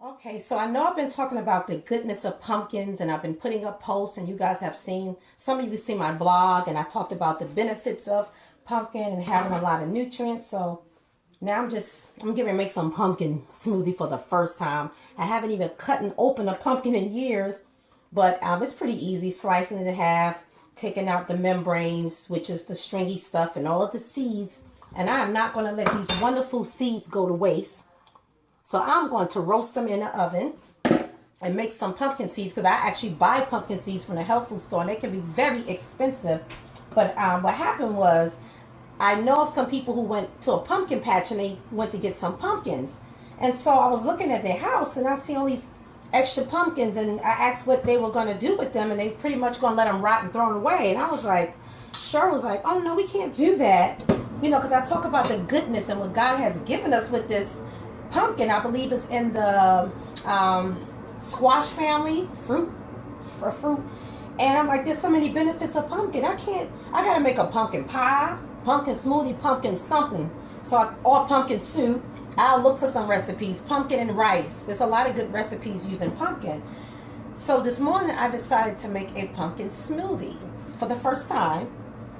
Okay, so I know I've been talking about the goodness of pumpkins and I've been putting up posts and you guys have seen, some of you see my blog and I talked about the benefits of pumpkin and having a lot of nutrients. So now I'm getting ready to make some pumpkin smoothie for the first time. I haven't even cut and opened a pumpkin in years, but it's pretty easy, slicing it in half, taking out the membranes, which is the stringy stuff and all of the seeds. And I am not going to let these wonderful seeds go to waste. So I'm going to roast them in the oven and make some pumpkin seeds because I actually buy pumpkin seeds from the health food store and they can be very expensive. But what happened was I know of some people who went to a pumpkin patch and they went to get some pumpkins. And so I was looking at their house and I see all these extra pumpkins and I asked what they were going to do with them and they pretty much going to let them rot and throw them away. And I was like, Cheryl was like, oh no, we can't do that. You know, because I talk about the goodness and what God has given us with this pumpkin. I believe it's in the squash family, fruit. And I'm like, there's so many benefits of pumpkin. I gotta make a pumpkin pie, pumpkin smoothie, pumpkin something. Or pumpkin soup. I'll look for some recipes, pumpkin and rice. There's a lot of good recipes using pumpkin. So this morning I decided to make a pumpkin smoothie for the first time.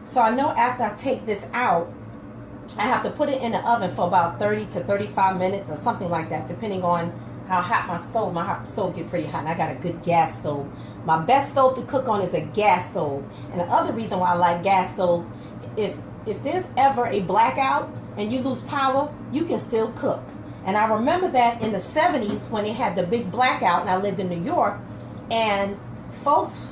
So I know after I take this out, I have to put it in the oven for about 30 to 35 minutes or something like that, depending on how hot my stove get pretty hot, and I got a good gas stove. My best stove to cook on is a gas stove. And the other reason why I like gas stove, if there's ever a blackout and you lose power, you can still cook. And I remember that in the 70s when they had the big blackout, and I lived in New York, and folks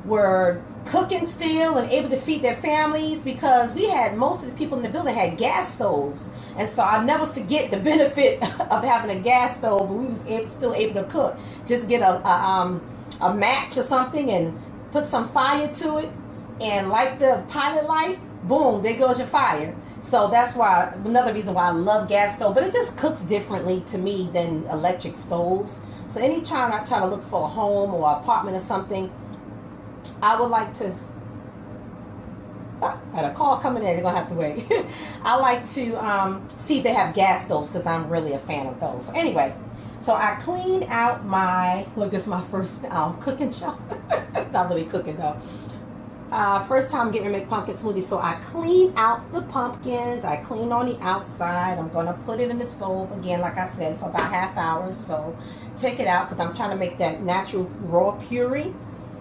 were cooking still and able to feed their families because most of the people in the building had gas stoves. And so I'll never forget the benefit of having a gas stove, but we was still able to cook. Just get a match or something and put some fire to it and light the pilot light, boom, there goes your fire. So that's why, another reason why I love gas stove, but it just cooks differently to me than electric stoves. So anytime I try to look for a home or apartment or something, I would like to, I had a call coming in, they're going to have to wait. I like to see if they have gas stoves because I'm really a fan of those. So anyway, so I cleaned out look, this is my first cooking show. Not really cooking though. First time getting ready to make pumpkin smoothie. So I cleaned out the pumpkins. I cleaned on the outside. I'm going to put it in the stove again, like I said, for about half hour. So take it out because I'm trying to make that natural raw puree.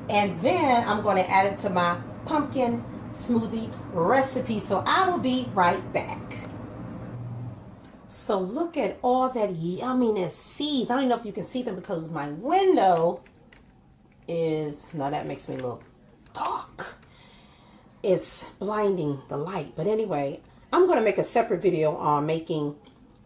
And then I'm going to add it to my pumpkin smoothie recipe. So I will be right back. So look at all that yumminess seeds. I don't know if you can see them because my window now that makes me look dark. It's blinding the light. But anyway, I'm going to make a separate video on making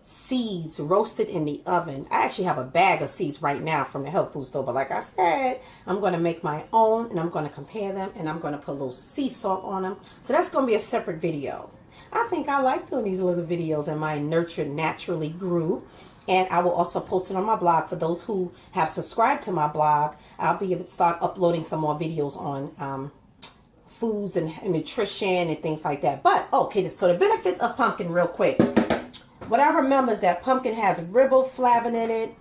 seeds roasted in the oven. I actually have a bag of seeds right now from the health food store, but like I said, I'm going to make my own and I'm going to compare them and I'm going to put a little sea salt on them. So that's going to be a separate video. I think I like doing these little videos in my Nurture Naturally group, and I will also post it on my blog. For those who have subscribed to my blog, I'll be able to start uploading some more videos on foods and nutrition and things like that. But okay, so the benefits of pumpkin real quick. What I remember is that pumpkin has riboflavin in it.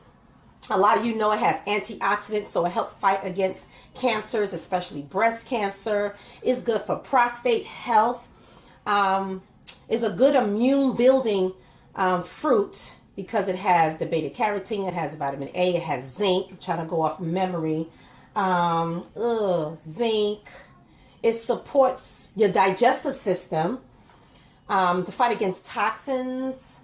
A lot of you know it has antioxidants, so it helps fight against cancers, especially breast cancer. It's good for prostate health. It's a good immune building fruit because it has the beta carotene, it has vitamin A, it has zinc. I'm trying to go off memory. Zinc. It supports your digestive system to fight against toxins.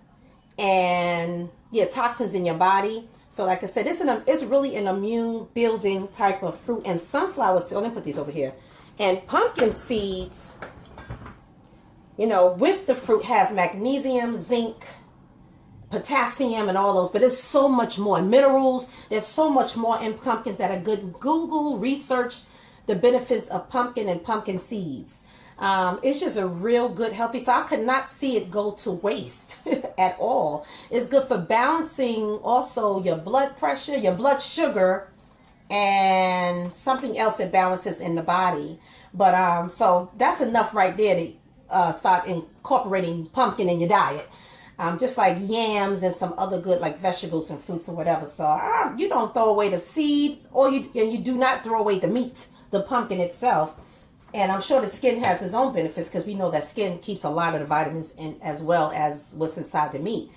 And toxins in your body. So like I said, it's really an immune building type of fruit. And sunflower seeds, let me put these over here. And pumpkin seeds, with the fruit has magnesium, zinc, potassium, and all those. But there's so much more minerals. There's so much more in pumpkins that are good. Google, research the benefits of pumpkin and pumpkin seeds. It's just a real good healthy, so I could not see it go to waste at all. It's good for balancing also your blood pressure, your blood sugar, and something else that balances in the body. But so that's enough right there to start incorporating pumpkin in your diet. just like yams and some other good like vegetables and fruits or whatever. So you don't throw away the seeds, and you do not throw away the meat, the pumpkin itself. And I'm sure the skin has its own benefits because we know that skin keeps a lot of the vitamins in as well as what's inside the meat.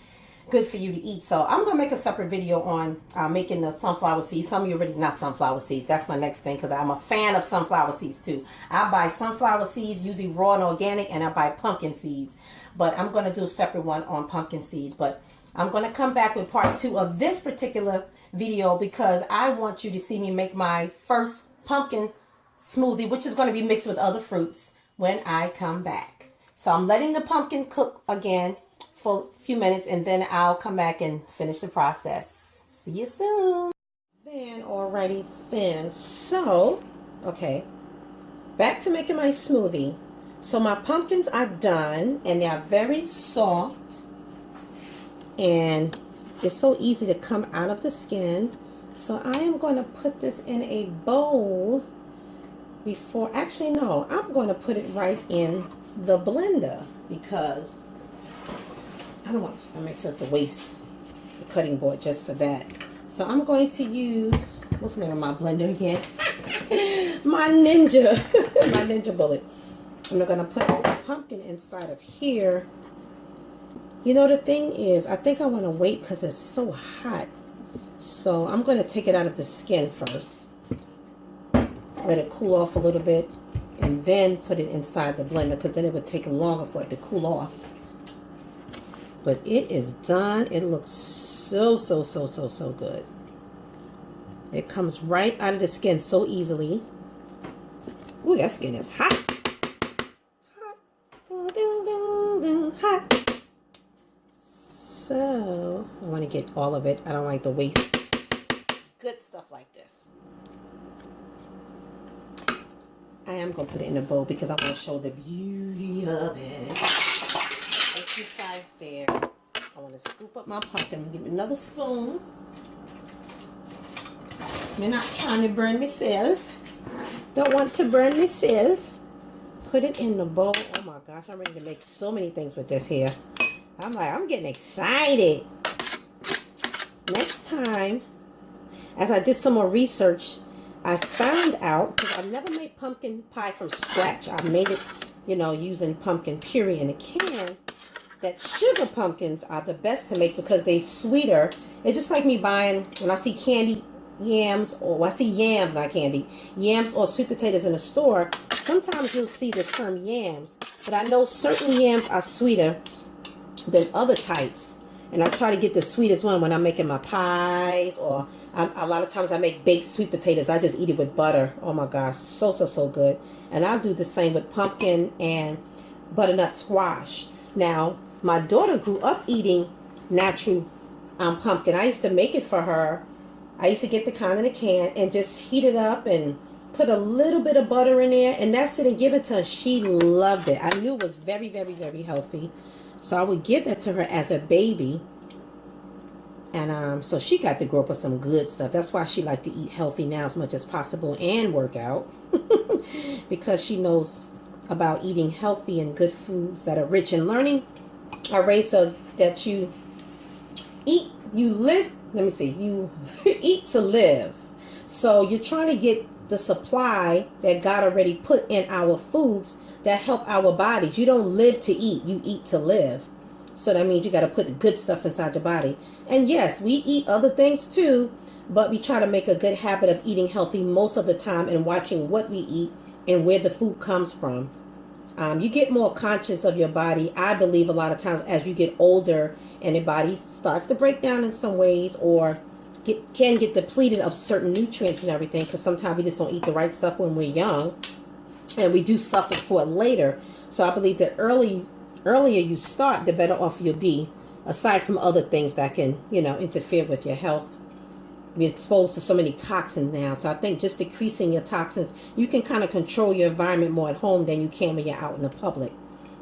Good for you to eat. So I'm going to make a separate video on making the sunflower seeds. Some of you already, not sunflower seeds. That's my next thing because I'm a fan of sunflower seeds too. I buy sunflower seeds, usually raw and organic, and I buy pumpkin seeds. But I'm going to do a separate one on pumpkin seeds. But I'm going to come back with part 2 of this particular video because I want you to see me make my first pumpkin smoothie, which is going to be mixed with other fruits when I come back. So I'm letting the pumpkin cook again for a few minutes, and then I'll come back and finish the process. See you soon. Then already finished. So, okay, back to making my smoothie. So my pumpkins are done, and they are very soft, and it's so easy to come out of the skin. So I am going to put this in a bowl before, actually no, I'm going to put it right in the blender because I don't want it makes sense to waste the cutting board just for that. So I'm going to use, what's the name of my blender again? my Ninja Bullet. I'm going to put the pumpkin inside of here. You know, the thing is, I think I want to wait because it's so hot. So I'm going to take it out of the skin first. Let it cool off a little bit. And then put it inside the blender because then it would take longer for it to cool off. But it is done. It looks so good. It comes right out of the skin so easily. Ooh, that skin is hot. Hot. So, I want to get all of it. I don't like to waste good stuff like this. I am going to put it in a bowl because I want to show the beauty of it. It's inside there. I want to scoop up my pumpkin. Give me another spoon. I'm not trying to burn myself. Don't want to burn myself. Put it in the bowl. Oh my gosh, I'm ready to make so many things with this here. I'm getting excited. Next time, as I did some more research, I found out, because I've never made pumpkin pie from scratch. I made it, using pumpkin puree in a can, that sugar pumpkins are the best to make because they're sweeter. It's just like me buying, when I see candy yams, or I see yams, not candy, yams or sweet potatoes in the store, sometimes you'll see the term yams, but I know certain yams are sweeter than other types. And I try to get the sweetest one when I'm making my pies, or a lot of times I make baked sweet potatoes. I just eat it with butter. Oh my gosh, so good. And I'll do the same with pumpkin and butternut squash. Now, my daughter grew up eating natural pumpkin. I used to make it for her. I used to get the kind in a can and just heat it up and put a little bit of butter in there, and that's it, and give it to her. She loved it. I knew it was very healthy. So I would give that to her as a baby. And so she got to grow up with some good stuff. That's why she liked to eat healthy now as much as possible and work out. Because she knows about eating healthy and good foods that are rich in learning. Are raised so that you eat, you live, you eat to live. So you're trying to get the supply that God already put in our foods that help our bodies. You don't live to eat, you eat to live. So that means you got to put the good stuff inside your body. And yes, we eat other things too, but we try to make a good habit of eating healthy most of the time and watching what we eat and where the food comes from. You get more conscious of your body, I believe, a lot of times as you get older and your body starts to break down in some ways, or can get depleted of certain nutrients and everything, because sometimes we just don't eat the right stuff when we're young, and we do suffer for it later. So I believe that earlier you start, the better off you'll be, aside from other things that can, interfere with your health. We're exposed to so many toxins now. So I think just decreasing your toxins, you can kind of control your environment more at home than you can when you're out in the public.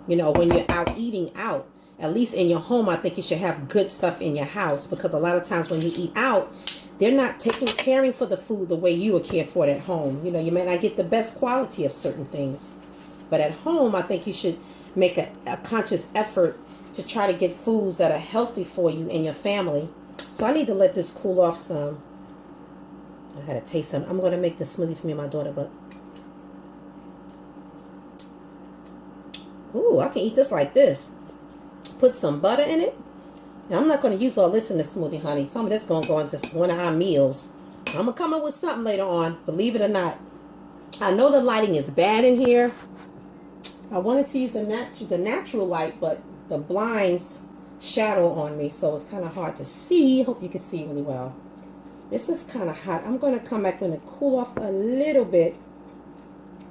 When you're out eating out, at least in your home, I think you should have good stuff in your house, because a lot of times when you eat out, they're not caring for the food the way you would care for it at home. You may not get the best quality of certain things. But at home, I think you should make a conscious effort to try to get foods that are healthy for you and your family. So I need to let this cool off some. I had to taste some. I'm going to make this smoothie for me and my daughter, but ooh, I can eat this like this. Put some butter in it. Now, I'm not going to use all this in the smoothie, honey. Some of this going to go into one of our meals. I'm going to come up with something later on, believe it or not. I know the lighting is bad in here. I wanted to use the natural light, but the blinds shadow on me, so it's kind of hard to see. Hope you can see really well. This is kind of hot. I'm going to come back when it cool off a little bit,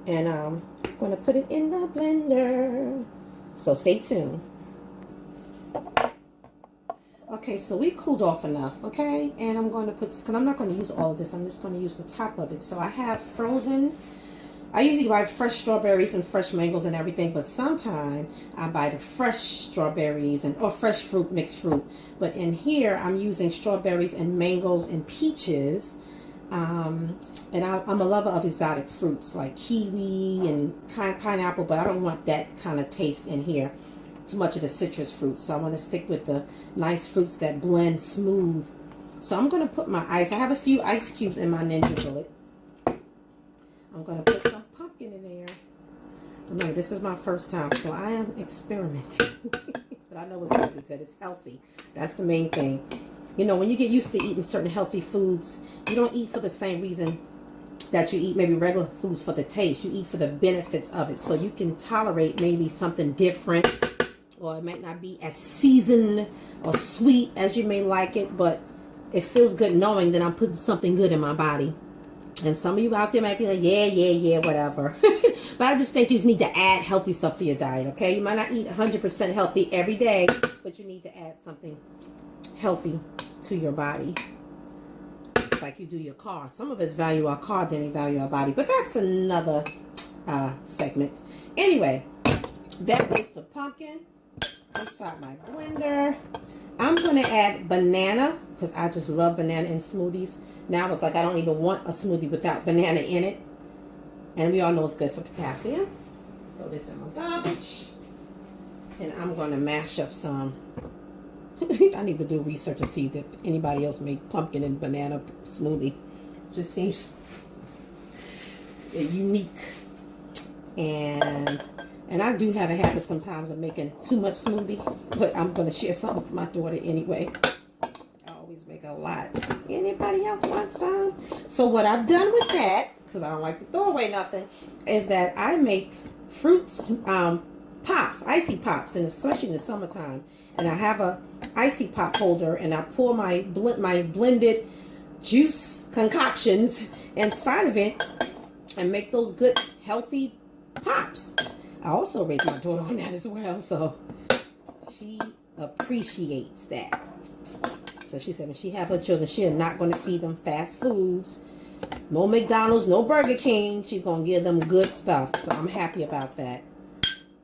and I'm going to put it in the blender. So stay tuned. Okay, so we cooled off enough, okay? And I'm going to put, because I'm not going to use all of this. I'm just going to use the top of it. So I have frozen. I usually buy fresh strawberries and fresh mangoes and everything, but sometimes I buy the fresh strawberries or fresh fruit, mixed fruit. But in here, I'm using strawberries and mangoes and peaches. And I'm a lover of exotic fruits like kiwi and pineapple, but I don't want that kind of taste in here. Too much of the citrus fruits. So I want to stick with the nice fruits that blend smooth. So I'm going to put my ice. I have a few ice cubes in my Ninja Bullet. I'm going to put some pumpkin in there. Remember, this is my first time, so I am experimenting. But I know it's going to be good. It's healthy. That's the main thing. You know, when you get used to eating certain healthy foods, you don't eat for the same reason that you eat maybe regular foods for the taste. You eat for the benefits of it. So you can tolerate maybe something different, or it might not be as seasoned or sweet as you may like it, but it feels good knowing that I'm putting something good in my body. And some of you out there might be like, yeah, whatever. But I just think you just need to add healthy stuff to your diet, okay? You might not eat 100% healthy every day, but you need to add something healthy to your body. It's like you do your car. Some of us value our car than we value our body, but that's another segment. Anyway, that is the pumpkin inside my blender. I'm going to add banana because I just love banana in smoothies. Now it's like I don't even want a smoothie without banana in it. And we all know it's good for potassium. Throw this in my garbage. And I'm going to mash up some. I need to do research and see if anybody else make pumpkin and banana smoothie. Just seems unique. And I do have a habit sometimes of making too much smoothie. But I'm going to share some with my daughter anyway. I always make a lot. Anybody else want some? So what I've done with that, because I don't like to throw away nothing, is that I make fruits, pops, icy pops, and especially in the summertime. And I have a icy pop holder, and I pour my blended juice concoctions inside of it and make those good, healthy pops. I also raised my daughter on that as well, so she appreciates that. So she said when she have her children, she is not going to feed them fast foods. No McDonald's, no Burger King. She's going to give them good stuff. So I'm happy about that.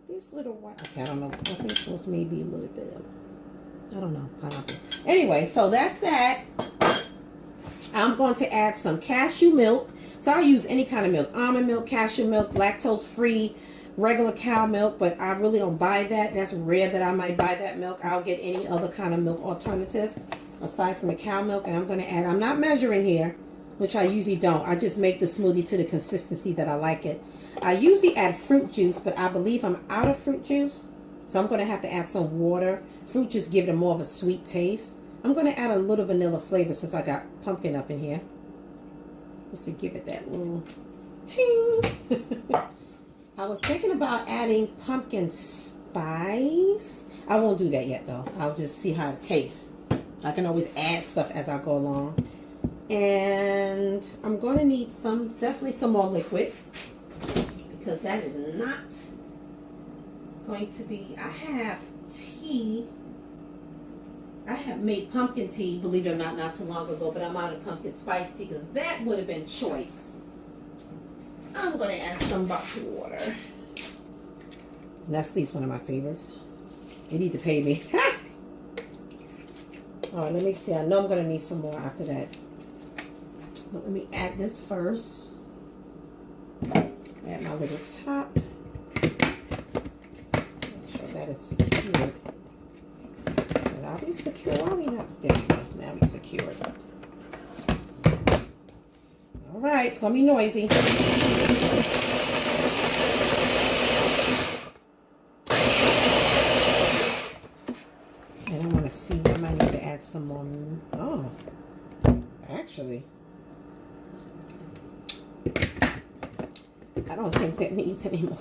This little white, okay, I don't know. I think this may be a little bit of, I don't know, pineapples. Anyway, so that's that. I'm going to add some cashew milk. So I'll use any kind of milk. Almond milk, cashew milk, lactose-free, regular cow milk. But I really don't buy that. That's rare that I might buy that milk. I'll get any other kind of milk alternative aside from the cow milk. And I'm going to add, I'm not measuring here, which I usually don't. I just make the smoothie to the consistency that I like it. I usually add fruit juice, but I believe I'm out of fruit juice. So I'm going to have to add some water. Fruit juice gives it more of a sweet taste. I'm going to add a little vanilla flavor since I got pumpkin up in here. Just to give it that little ting. I was thinking about adding pumpkin spice. I won't do that yet though. I'll just see how it tastes. I can always add stuff as I go along. And I'm going to need definitely some more liquid. Because that is not going to be, I have tea. I have made pumpkin tea, believe it or not too long ago, but I'm out of pumpkin spice tea because that would have been choice. I'm going to add some bottled water. And that's at least one of my favorites. You need to pay me. All right, let me see. I know I'm going to need some more after that. But let me add this first. Add my little top. Make sure that is secured. Are we secure? Why are we not there? Now we secured. All right, it's gonna be noisy. And I want to see. I might need to add some more. Oh, actually, I don't think that needs any more.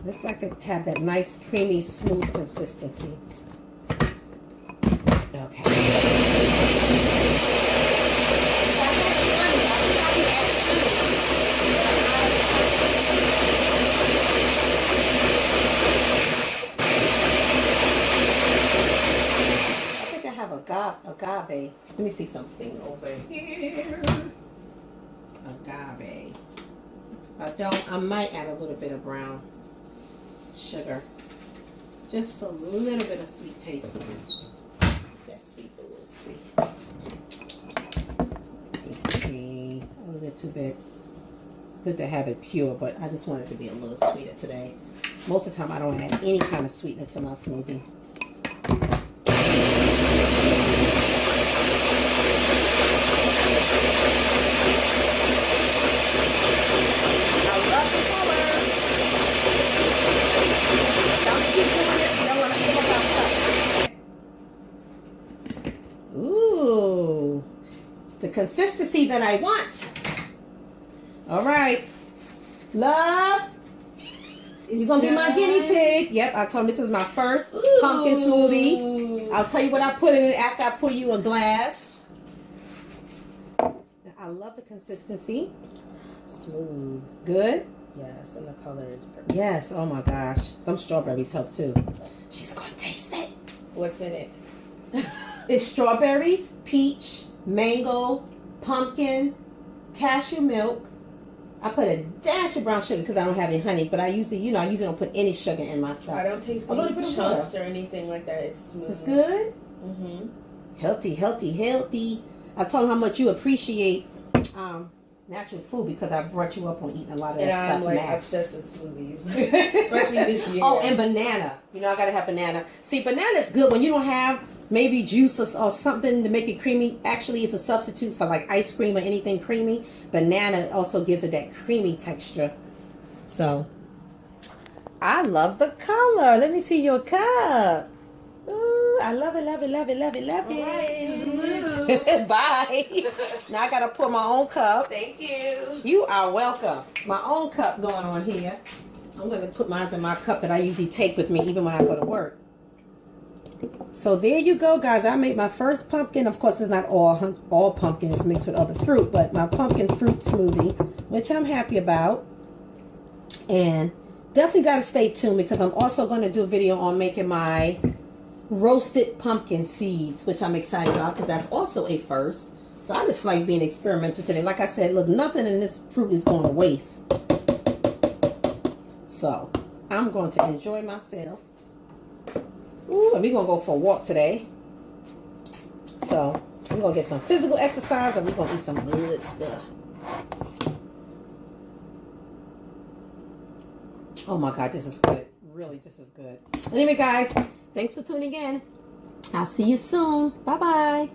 It's like to have that nice, creamy, smooth consistency. Okay. I think I have agave. Let me see something over here. Agave. I don't. I might add a little bit of brown sugar, just for a little bit of sweet taste. That's sweet, but we'll see. Let's see, a little too bit. It's good to have it pure, but I just want it to be a little sweeter today. Most of the time, I don't add any kind of sweetener to my smoothie. Ooh, the consistency that I want. All right, love, you're gonna be my guinea pig. Yep, I told him this is my first pumpkin smoothie. I'll tell you what I put in it after I pour you a glass. I love the consistency. Smooth. Good. Yes, and the color is perfect. Yes. Oh my gosh, them strawberries help too. She's gonna taste it. What's in it? It's strawberries, peach, mango, pumpkin, cashew milk. I put a dash of brown sugar because I don't have any honey, but I usually don't put any sugar in my stuff. I don't taste a little bit of chunks or anything like that. It's smooth. It's good. Mm-hmm. Healthy, healthy, healthy. I told him how much you appreciate natural food because I brought you up on eating a lot of that stuff. And I'm like obsessed with smoothies, especially this year. Oh, and banana. I gotta have banana. See, banana's good when you don't have maybe juice or something to make it creamy. Actually, it's a substitute for like ice cream or anything creamy. Banana also gives it that creamy texture. So, I love the color. Let me see your cup. Ooh, I love it, love it, love it, love it, love it. Right, bye. Now I gotta pour my own cup. Thank you. You are welcome. My own cup going on here. I'm gonna put mine in my cup that I usually take with me even when I go to work. So there you go, guys. I made my first pumpkin. Of course, it's not all pumpkin. It's mixed with other fruit, but my pumpkin fruit smoothie, which I'm happy about. And definitely got to stay tuned because I'm also going to do a video on making my roasted pumpkin seeds, which I'm excited about because that's also a first. So I just feel like being experimental today. Like I said, look, nothing in this fruit is going to waste. So I'm going to enjoy myself. Ooh, and we're going to go for a walk today. So we're going to get some physical exercise and we're going to eat some good stuff. Oh my God, this is good. Really, this is good. Anyway, guys, thanks for tuning in. I'll see you soon. Bye-bye.